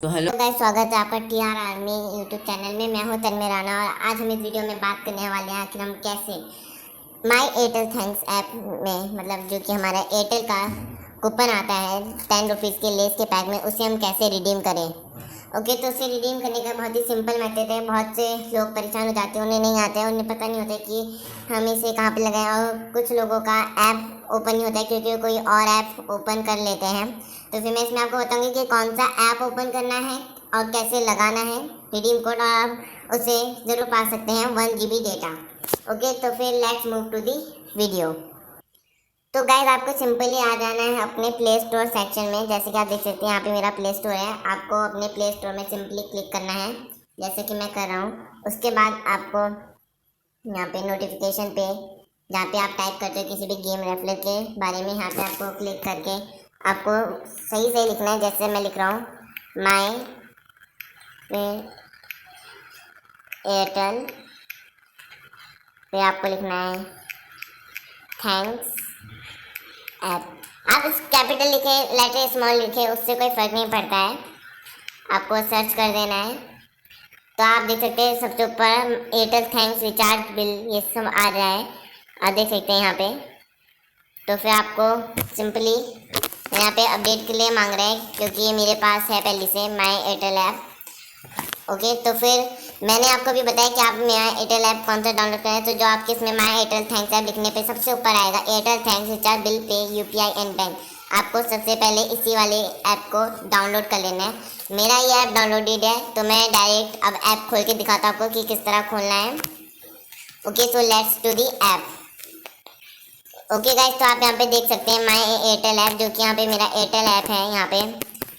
तो hello guys, स्वागत है आपका T R army YouTube channel में। मैं हूं तन्मय राणा और आज हम इस वीडियो में बात करने वाले हैं कि हम कैसे माई एयरटेल थैंक्स ऐप में, मतलब जो कि हमारा एयरटेल का कूपन आता है 10 रुपीज़ के लेस के पैक में, उसे हम कैसे रिडीम करें। ओके, तो उसे रिडीम करने का बहुत ही सिंपल मेथड है। बहुत से लोग परेशान हो जाते हैं, उन्हें नहीं आता है, उन्हें पता नहीं होता कि हम इसे कहाँ पे लगाएं, और कुछ लोगों का ऐप ओपन नहीं होता है क्योंकि वो कोई और ऐप ओपन कर लेते हैं। तो फिर मैं इसमें आपको बताऊंगी कि कौन सा ऐप ओपन करना है और कैसे लगाना है रिडीम कोड, और आप उसे ज़रूर पा सकते हैं 1 GB डेटा। ओके, तो फिर let's move to the video. तो गाइस, आपको सिंपली आ जाना है अपने प्ले स्टोर सेक्शन में। जैसे कि आप देख सकते हैं यहाँ पे मेरा प्ले स्टोर है। आपको अपने प्ले स्टोर में सिंपली क्लिक करना है, जैसे कि मैं कर रहा हूँ। उसके बाद आपको यहाँ पे नोटिफिकेशन पे, जहाँ पे आप टाइप करते हो किसी भी गेम रेफलर के बारे में, यहाँ पे आपको क्लिक करके आपको सही सही लिखना है। जैसे मैं लिख रहा हूँ माई एयरटेल, फिर आपको लिखना है थैंक्स ऐप। आप इस कैपिटल लिखे, लेटर स्मॉल लिखे, उससे कोई फ़र्क नहीं पड़ता है। आपको सर्च कर देना है। तो आप देख सकते हैं सबसे ऊपर एयरटेल थैंक्स रिचार्ज बिल, ये सब आ रहा है, आप देख सकते हैं यहाँ पे। तो फिर आपको सिंपली यहाँ पे अपडेट के लिए मांग रहा है क्योंकि ये मेरे पास है पहले से माई एयरटेल ऐप। ओके, तो फिर मैंने आपको भी बताया कि आप मेरा एयरटेल ऐप कौन सा डाउनलोड करें। तो जो आपके इसमें माई एयरटेल थैंक्स ऐप लिखने पे सबसे ऊपर आएगा Airtel thanks recharge bill pay UPI and bank. आपको सबसे पहले इसी वाले ऐप को डाउनलोड कर लेना है। मेरा ये ऐप डाउनलोडेड है, तो मैं डायरेक्ट अब ऐप खोल के दिखाता हूँ आपको कि किस तरह खोलना है। Okay, so let's to the app. Okay guys, तो आप यहाँ पे देख सकते हैं माई एयरटेल ऐप, जो कि यहाँ पे मेरा एयरटेल ऐप है। यहाँ पे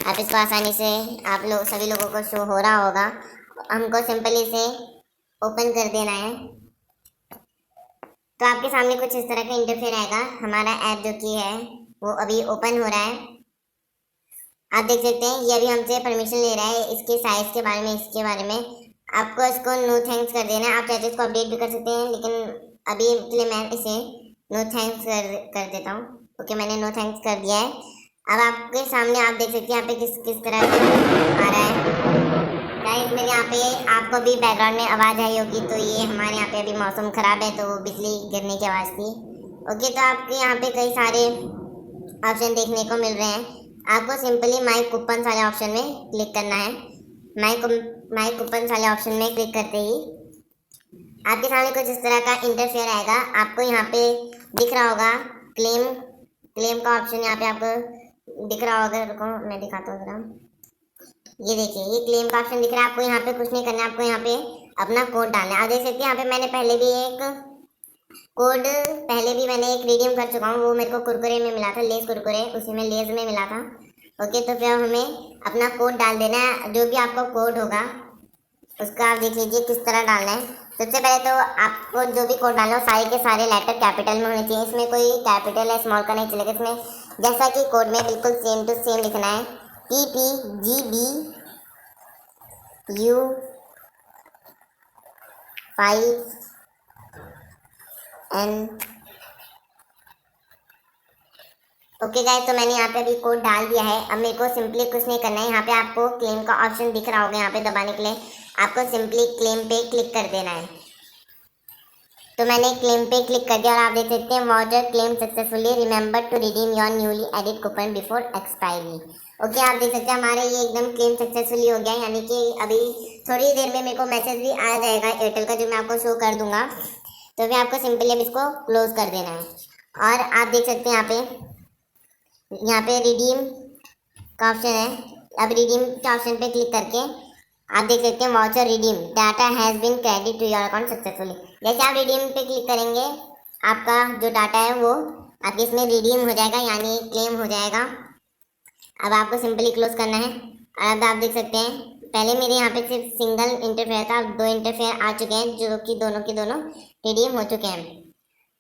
आप इसको आसानी से, आप लोग सभी लोगों को शो हो रहा होगा। हमको सिंपली इसे ओपन कर देना है। तो आपके सामने कुछ इस तरह का इंटरफेयर आएगा। हमारा ऐप जो कि है वो अभी ओपन हो रहा है। आप देख सकते हैं ये अभी हमसे परमिशन ले रहा है इसके साइज के बारे में, इसके बारे में। आपको इसको नो थैंक्स कर देना है। आप चाहते इसको अपडेट भी कर सकते हैं, लेकिन अभी के लिए मैं इसे नो थैंक्स कर देता हूँ। ओके, मैंने नो थैंक्स कर दिया है। अब आपके सामने आप देख सकते हैं यहाँ पे किस किस तरह का आ रहा है। गाइस, मेरे यहाँ पे आपको भी बैकग्राउंड में आवाज़ आई होगी, तो ये हमारे यहाँ पे अभी मौसम ख़राब है, तो बिजली गिरने की आवाज़ थी। ओके, तो आपके यहाँ पे कई सारे ऑप्शन देखने को मिल रहे हैं। आपको सिंपली माई कूपन वाले ऑप्शन में क्लिक करना है। माई कूपन वाले ऑप्शन में क्लिक करते ही आपके सामने कुछ इस तरह का इंटरफेयर आएगा। आपको यहाँ पे दिख रहा होगा क्लेम क्लेम का ऑप्शन, यहाँ पे आपको दिख रहा होगा। रुको मैं दिखाता हूँ जरा। ये देखिए, ये क्लेम का ऑप्शन दिख रहा है। आपको यहाँ पे कुछ नहीं करना है, आपको यहाँ पे अपना कोड डालना है। आप देख सकते हैं यहाँ पे मैंने पहले भी एक रिडीम कर चुका हूँ। वो मेरे को कुरकुरे में मिला था, लेस कुरकुरे, उसी में लेस में मिला था। ओके, तो फिर हमें अपना कोड डाल देना है। जो भी आपका कोड होगा उसका आप देख लीजिए किस तरह डालना है। सबसे पहले तो आपको जो भी कोड डालना हो सारे के सारे लेटर कैपिटल में होने चाहिए। इसमें कोई कैपिटल या स्मॉल का नहीं चलेगा। इसमें जैसा कि कोड में बिल्कुल सेम टू सेम लिखना है। PPGBU5N। ओके गाइस, तो मैंने यहाँ पे अभी कोड डाल दिया है। अब मेरे को सिंपली कुछ नहीं करना है। यहाँ पे आपको क्लेम का ऑप्शन दिख रहा होगा, यहाँ पे दबाने के लिए आपको सिंपली क्लेम पे क्लिक कर देना है। तो मैंने क्लेम पे क्लिक कर दिया और आप देख सकते हैं water claim successfully, remember to redeem your newly added coupon before expiry. Okay, आप देख सकते हैं हमारे ये एकदम क्लेम सक्सेसफुली हो गया, यानी कि अभी थोड़ी देर में मेरे को मैसेज भी आ जाएगा एयरटेल का, जो मैं आपको शो कर दूंगा। तो फिर आपको सिंपली अब इसको क्लोज कर देना है। और आप देख सकते हैं यहाँ पे रिडीम का ऑप्शन है। अब रिडीम के ऑप्शन पे क्लिक करके आप देख सकते हैं voucher redeem data has been credit to your account successfully. जैसे आप रिडीम पे क्लिक करेंगे, आपका जो डाटा है वो आपके इसमें रिडीम हो जाएगा, यानी क्लेम हो जाएगा। अब आपको सिंपली क्लोज करना है। अब आप देख सकते हैं पहले मेरे यहाँ पे सिर्फ सिंगल इंटरफेयर था, अब 2 इंटरफेयर आ चुके हैं, जो कि दोनों के दोनों रिडीम हो चुके हैं।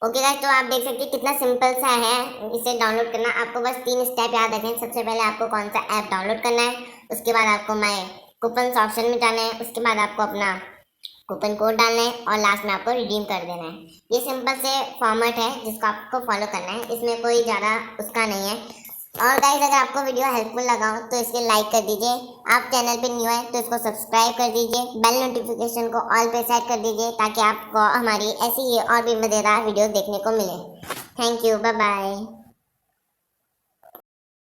ओके गाइस, तो आप देख सकते हैं कितना सिंपल सा है इसे डाउनलोड करना। आपको बस 3 स्टेप याद रखें। सबसे पहले आपको कौन सा ऐप डाउनलोड करना है, उसके बाद आपको माई कूपन ऑप्शन में जाना है, उसके बाद आपको अपना कूपन कोड डालना है और लास्ट में आपको रिडीम कर देना है। ये सिंपल से फॉर्मेट है जिसको आपको फॉलो करना है। इसमें कोई ज़्यादा उसका नहीं है। और गाइस अगर आपको वीडियो हेल्पफुल लगा हो तो इसके लाइक कर दीजिए। आप चैनल पे न्यू है तो इसको सब्सक्राइब कर दीजिए। बेल नोटिफिकेशन को ऑल पे सेट कर दीजिए ताकि आपको हमारी ऐसी ही और भी मज़ेदार वीडियो देखने को मिले। Thank you, bye bye.